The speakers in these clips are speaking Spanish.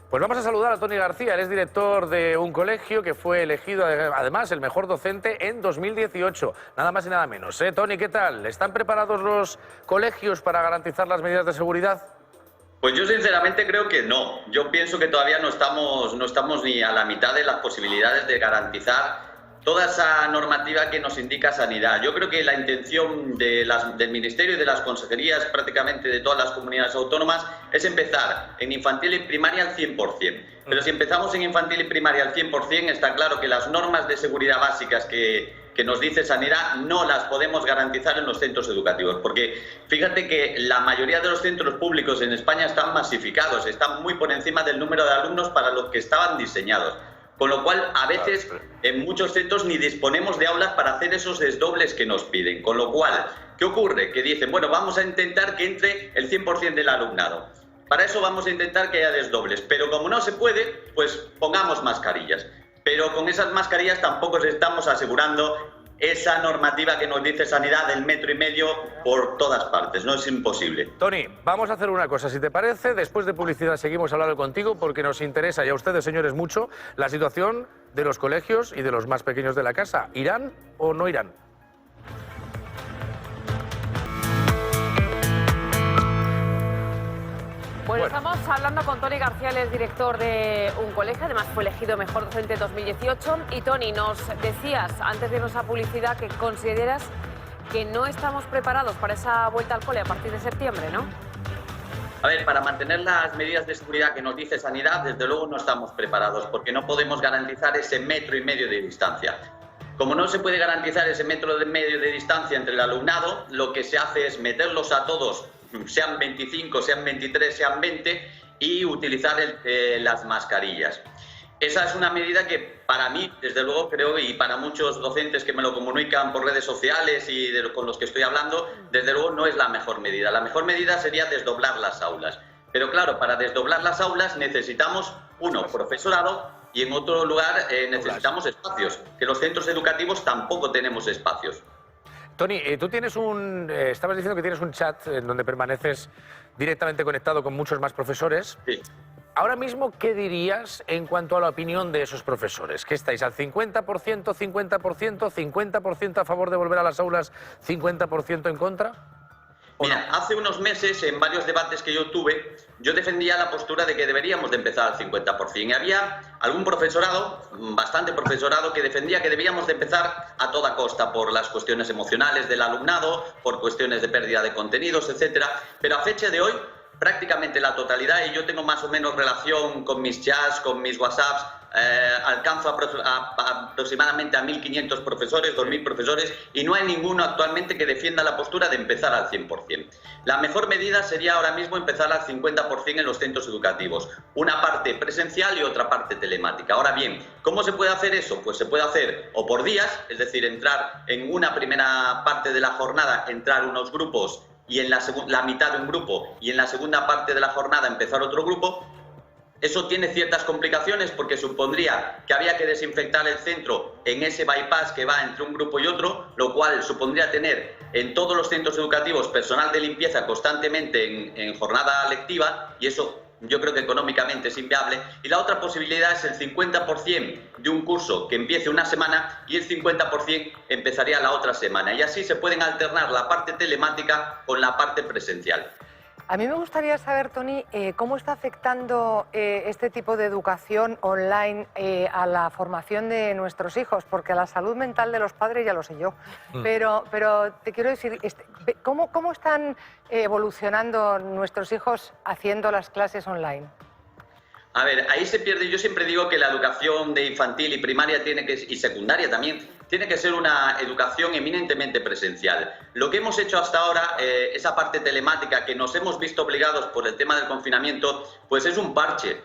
Pues vamos a saludar a Toni García, él es director de un colegio que fue elegido además el mejor docente en 2018, nada más y nada menos. Toni, ¿qué tal? ¿Están preparados los colegios para garantizar las medidas de seguridad? Pues yo sinceramente creo que no. Yo pienso que todavía no estamos ni a la mitad de las posibilidades de garantizar toda esa normativa que nos indica Sanidad. Yo creo que la intención del Ministerio y de las consejerías prácticamente de todas las comunidades autónomas es empezar en infantil y primaria al 100%. Pero si empezamos en infantil y primaria al 100%, está claro que las normas de seguridad básicas que nos dice Sanidad no las podemos garantizar en los centros educativos. Porque fíjate que la mayoría de los centros públicos en España están masificados, están muy por encima del número de alumnos para los que estaban diseñados. Con lo cual, a veces, en muchos centros ni disponemos de aulas para hacer esos desdobles que nos piden. Con lo cual, ¿qué ocurre? Que dicen, bueno, vamos a intentar que entre el 100% del alumnado. Para eso vamos a intentar que haya desdobles. Pero como no se puede, pues pongamos mascarillas. Pero con esas mascarillas tampoco estamos asegurando esa normativa que nos dice Sanidad del 1,5 metros por todas partes, no es imposible. Toni, vamos a hacer una cosa, si te parece, después de publicidad seguimos hablando contigo porque nos interesa, y a ustedes, señores, mucho, la situación de los colegios y de los más pequeños de la casa. ¿Irán o no irán? Bueno, estamos hablando con Toni García, él es director de un colegio, además fue elegido mejor docente en 2018. Y Toni, nos decías antes de irnos a publicidad que consideras que no estamos preparados para esa vuelta al cole a partir de septiembre, ¿no? A ver, para mantener las medidas de seguridad que nos dice Sanidad, desde luego no estamos preparados porque no podemos garantizar ese 1,5 metros de distancia. Como no se puede garantizar ese 1,5 metros de distancia entre el alumnado, lo que se hace es meterlos a todos, sean 25, sean 23, sean 20, y utilizar las mascarillas. Esa es una medida que para mí, desde luego creo, y para muchos docentes que me lo comunican por redes sociales y con los que estoy hablando, desde luego no es la mejor medida. La mejor medida sería desdoblar las aulas. Pero claro, para desdoblar las aulas necesitamos, uno, profesorado, y en otro lugar necesitamos espacios, que los centros educativos tampoco tenemos espacios. Toni, tú tienes estabas diciendo que tienes un chat en donde permaneces directamente conectado con muchos más profesores. Sí. Ahora mismo, ¿qué dirías en cuanto a la opinión de esos profesores? ¿Qué estáis al 50%, 50%, 50% a favor de volver a las aulas, 50% en contra? Mira, hace unos meses, en varios debates que yo tuve, yo defendía la postura de que deberíamos de empezar al 50%. Y había algún profesorado, bastante profesorado, que defendía que debíamos de empezar a toda costa por las cuestiones emocionales del alumnado, por cuestiones de pérdida de contenidos, etcétera. Pero a fecha de hoy, prácticamente la totalidad, y yo tengo más o menos relación con mis chats, con mis WhatsApps, alcanzo aproximadamente a 1.500 profesores, 2.000 profesores, y no hay ninguno actualmente que defienda la postura de empezar al 100%. La mejor medida sería ahora mismo empezar al 50% en los centros educativos. Una parte presencial y otra parte telemática. Ahora bien, ¿cómo se puede hacer eso? Pues se puede hacer o por días, es decir, entrar en una primera parte de la jornada, entrar unos grupos y en la mitad de un grupo, y en la segunda parte de la jornada empezar otro grupo. Eso tiene ciertas complicaciones porque supondría que había que desinfectar el centro en ese bypass que va entre un grupo y otro, lo cual supondría tener en todos los centros educativos personal de limpieza constantemente en jornada lectiva, y eso yo creo que económicamente es inviable. Y la otra posibilidad es el 50% de un curso que empiece una semana y el 50% empezaría la otra semana. Y así se pueden alternar la parte telemática con la parte presencial. A mí me gustaría saber, Toni, cómo está afectando este tipo de educación online a la formación de nuestros hijos, porque a la salud mental de los padres ya lo sé yo. Pero te quiero decir, ¿cómo están evolucionando nuestros hijos haciendo las clases online? A ver, ahí se pierde. Yo siempre digo que la educación de infantil y primaria y secundaria también tiene que ser una educación eminentemente presencial. Lo que hemos hecho hasta ahora, esa parte telemática que nos hemos visto obligados por el tema del confinamiento, pues es un parche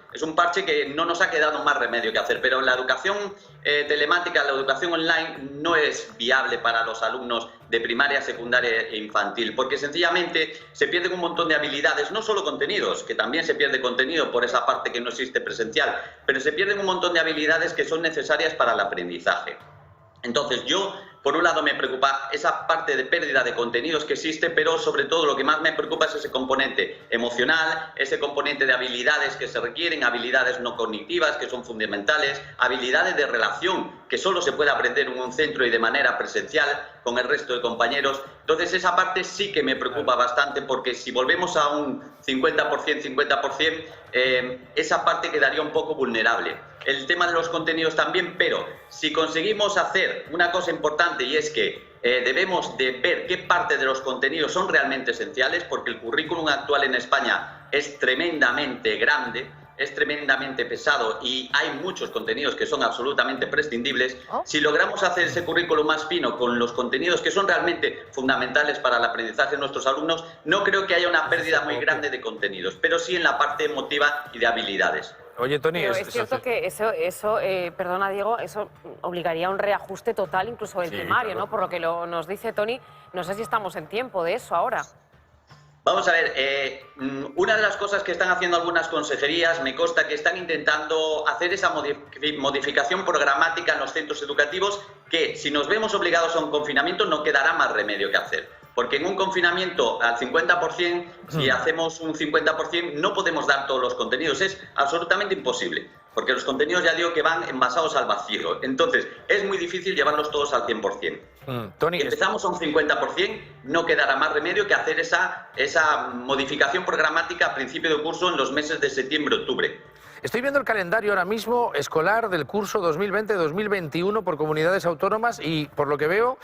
que no nos ha quedado más remedio que hacer. Pero la educación telemática, la educación online no es viable para los alumnos de primaria, secundaria e infantil, porque sencillamente se pierden un montón de habilidades, no solo contenidos, que también se pierde contenido por esa parte que no existe presencial, pero se pierden un montón de habilidades que son necesarias para el aprendizaje. Entonces yo Por un lado me preocupa esa parte de pérdida de contenidos que existe, pero sobre todo lo que más me preocupa es ese componente emocional, ese componente de habilidades que se requieren, habilidades no cognitivas que son fundamentales, habilidades de relación que solo se puede aprender en un centro y de manera presencial con el resto de compañeros. Entonces esa parte sí que me preocupa bastante, porque si volvemos a un 50%, esa parte quedaría un poco vulnerable. El tema de los contenidos también, pero si conseguimos hacer una cosa importante, y es que debemos de ver qué parte de los contenidos son realmente esenciales, porque el currículum actual en España es tremendamente grande, es tremendamente pesado y hay muchos contenidos que son absolutamente prescindibles. Si logramos hacer ese currículum más fino con los contenidos que son realmente fundamentales para el aprendizaje de nuestros alumnos, no creo que haya una pérdida muy grande de contenidos, pero sí en la parte emotiva y de habilidades. Oye, Toni, pero es cierto que eso perdona Diego, eso obligaría a un reajuste total incluso del temario, claro, ¿no? Por lo que nos dice Toni, no sé si estamos en tiempo de eso ahora. Vamos a ver, una de las cosas que están haciendo algunas consejerías, me consta que están intentando hacer esa modificación programática en los centros educativos, que si nos vemos obligados a un confinamiento no quedará más remedio que hacer. Porque en un confinamiento al 50%, si hacemos un 50%, no podemos dar todos los contenidos. Es absolutamente imposible, porque los contenidos ya digo que van envasados al vacío. Entonces, es muy difícil llevarlos todos al 100%. Toni, si empezamos a un 50%, no quedará más remedio que hacer esa modificación programática a principio de curso en los meses de septiembre-octubre. Estoy viendo el calendario ahora mismo escolar del curso 2020-2021 por comunidades autónomas y, por lo que veo,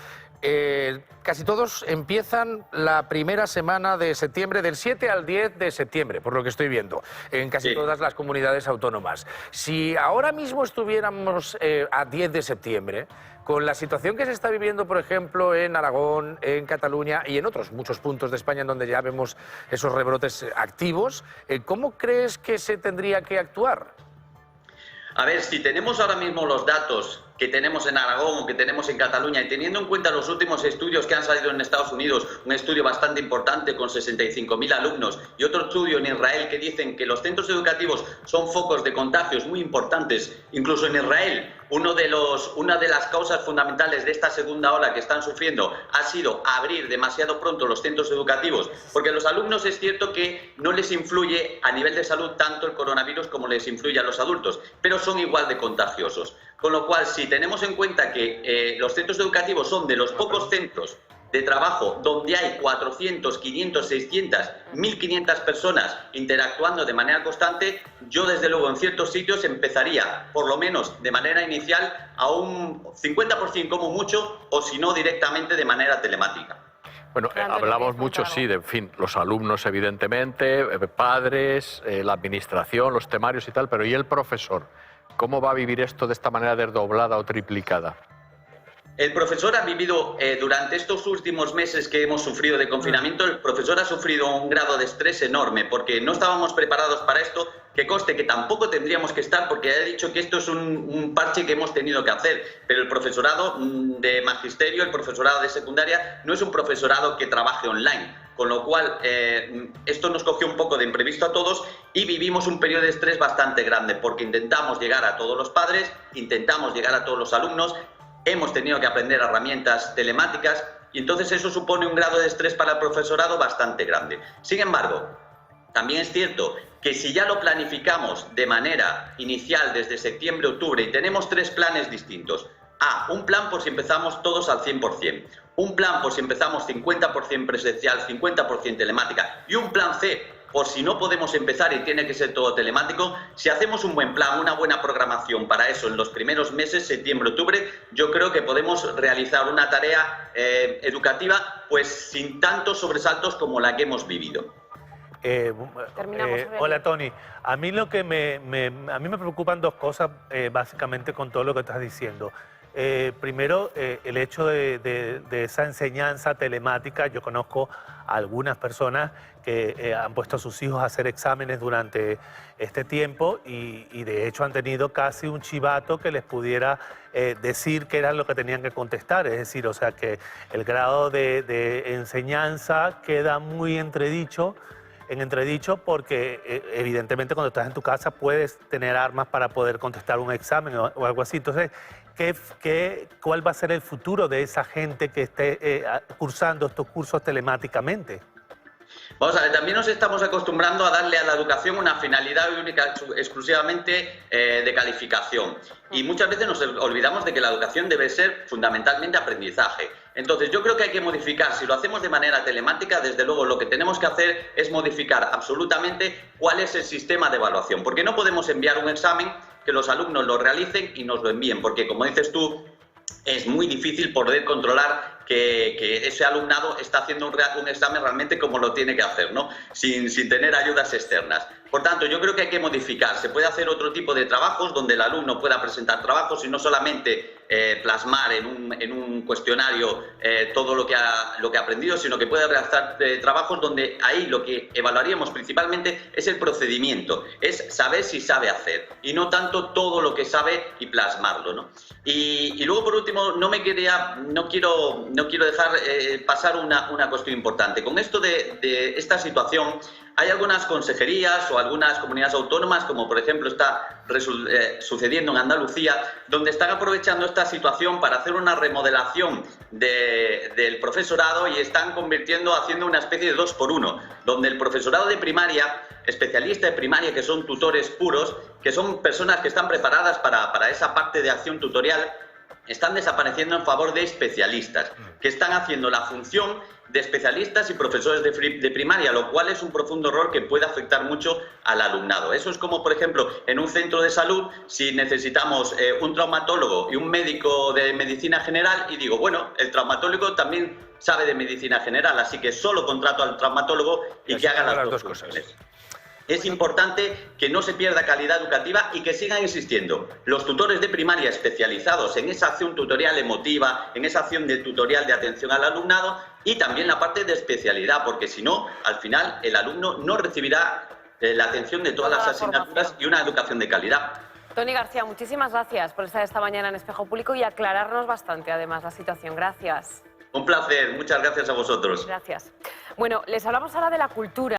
casi todos empiezan la primera semana de septiembre, del 7 al 10 de septiembre, por lo que estoy viendo, en casi todas las comunidades autónomas. Si ahora mismo estuviéramos a 10 de septiembre, con la situación que se está viviendo, por ejemplo, en Aragón, en Cataluña y en otros muchos puntos de España en donde ya vemos esos rebrotes activos, ¿cómo crees que se tendría que actuar? A ver, si tenemos ahora mismo los datos que tenemos en Aragón o que tenemos en Cataluña, y teniendo en cuenta los últimos estudios que han salido en Estados Unidos, un estudio bastante importante con 65.000 alumnos y otro estudio en Israel que dicen que los centros educativos son focos de contagios muy importantes, incluso en Israel, una de las causas fundamentales de esta segunda ola que están sufriendo ha sido abrir demasiado pronto los centros educativos, porque a los alumnos es cierto que no les influye a nivel de salud tanto el coronavirus como les influye a los adultos, pero son igual de contagiosos. Con lo cual, si tenemos en cuenta que los centros educativos son de los pocos centros de trabajo donde hay 400, 500, 600, 1.500 personas interactuando de manera constante, yo desde luego en ciertos sitios empezaría, por lo menos de manera inicial, a un 50% como mucho, o si no directamente de manera telemática. Bueno, hablamos mucho, sí, de, en fin, los alumnos evidentemente, padres, la administración, los temarios y tal, pero ¿y el profesor? ¿Cómo va a vivir esto de esta manera desdoblada o triplicada? El profesor ha vivido, durante estos últimos meses que hemos sufrido de confinamiento, el profesor ha sufrido un grado de estrés enorme, porque no estábamos preparados para esto, que conste que tampoco tendríamos que estar, porque he dicho que esto es un parche que hemos tenido que hacer, pero el profesorado de magisterio, el profesorado de secundaria, no es un profesorado que trabaje online. Con lo cual, esto nos cogió un poco de imprevisto a todos y vivimos un periodo de estrés bastante grande, porque intentamos llegar a todos los padres, intentamos llegar a todos los alumnos, hemos tenido que aprender herramientas telemáticas y entonces eso supone un grado de estrés para el profesorado bastante grande. Sin embargo, también es cierto que si ya lo planificamos de manera inicial desde septiembre-octubre y tenemos 3 planes distintos, un plan por si empezamos todos al 100%, un plan por si empezamos 50% presencial, 50% telemática y un plan C por si no podemos empezar y tiene que ser todo telemático. Si hacemos un buen plan, una buena programación para eso en los primeros meses, septiembre-octubre, yo creo que podemos realizar una tarea educativa pues sin tantos sobresaltos como la que hemos vivido. Hola Toni, a mí lo que me preocupan 2 cosas básicamente con todo lo que estás diciendo. Primero, el hecho de esa enseñanza telemática. Yo conozco a algunas personas que han puesto a sus hijos a hacer exámenes durante este tiempo y de hecho han tenido casi un chivato que les pudiera decir qué era lo que tenían que contestar. Es decir, o sea que el grado de enseñanza queda muy entredicho en entredicho porque evidentemente cuando estás en tu casa puedes tener armas para poder contestar un examen o algo así. Entonces, ¿cuál va a ser el futuro de esa gente que esté cursando estos cursos telemáticamente? Vamos a ver, también nos estamos acostumbrando a darle a la educación una finalidad única, exclusivamente de calificación. Y muchas veces nos olvidamos de que la educación debe ser fundamentalmente aprendizaje. Entonces, yo creo que hay que modificar, si lo hacemos de manera telemática, desde luego lo que tenemos que hacer es modificar absolutamente cuál es el sistema de evaluación. Porque no podemos enviar un examen, que los alumnos lo realicen y nos lo envíen, porque como dices tú, es muy difícil poder controlar que ese alumnado está haciendo un examen realmente como lo tiene que hacer, ¿no? Sin tener ayudas externas. Por tanto, yo creo que hay que modificar. Se puede hacer otro tipo de trabajos donde el alumno pueda presentar trabajos y no solamente plasmar en un cuestionario todo lo que ha aprendido, sino que pueda realizar trabajos donde ahí lo que evaluaríamos principalmente es el procedimiento, es saber si sabe hacer y no tanto todo lo que sabe y plasmarlo, ¿no? Y luego, por último, no quiero dejar pasar una cuestión importante. Con esto de esta situación, hay algunas consejerías o algunas comunidades autónomas, como por ejemplo está sucediendo en Andalucía, donde están aprovechando esta situación para hacer una remodelación del profesorado y están haciendo una especie de 2x1, donde el profesorado de primaria, especialista de primaria, que son tutores puros, que son personas que están preparadas para esa parte de acción tutorial, están desapareciendo en favor de especialistas, que están haciendo la función de especialistas y profesores de primaria, lo cual es un profundo error que puede afectar mucho al alumnado. Eso es como, por ejemplo, en un centro de salud, si necesitamos un traumatólogo y un médico de medicina general, y digo, bueno, el traumatólogo también sabe de medicina general, así que solo contrato al traumatólogo y que haga las dos cosas. Es importante que no se pierda calidad educativa y que sigan existiendo los tutores de primaria especializados en esa acción tutorial emotiva, en esa acción de tutorial de atención al alumnado y también la parte de especialidad, porque si no, al final el alumno no recibirá la atención de todas las asignaturas y una educación de calidad. Toni García, muchísimas gracias por estar esta mañana en Espejo Público y aclararnos bastante, además, la situación. Gracias. Un placer, muchas gracias a vosotros. Gracias. Bueno, les hablamos ahora de la cultura.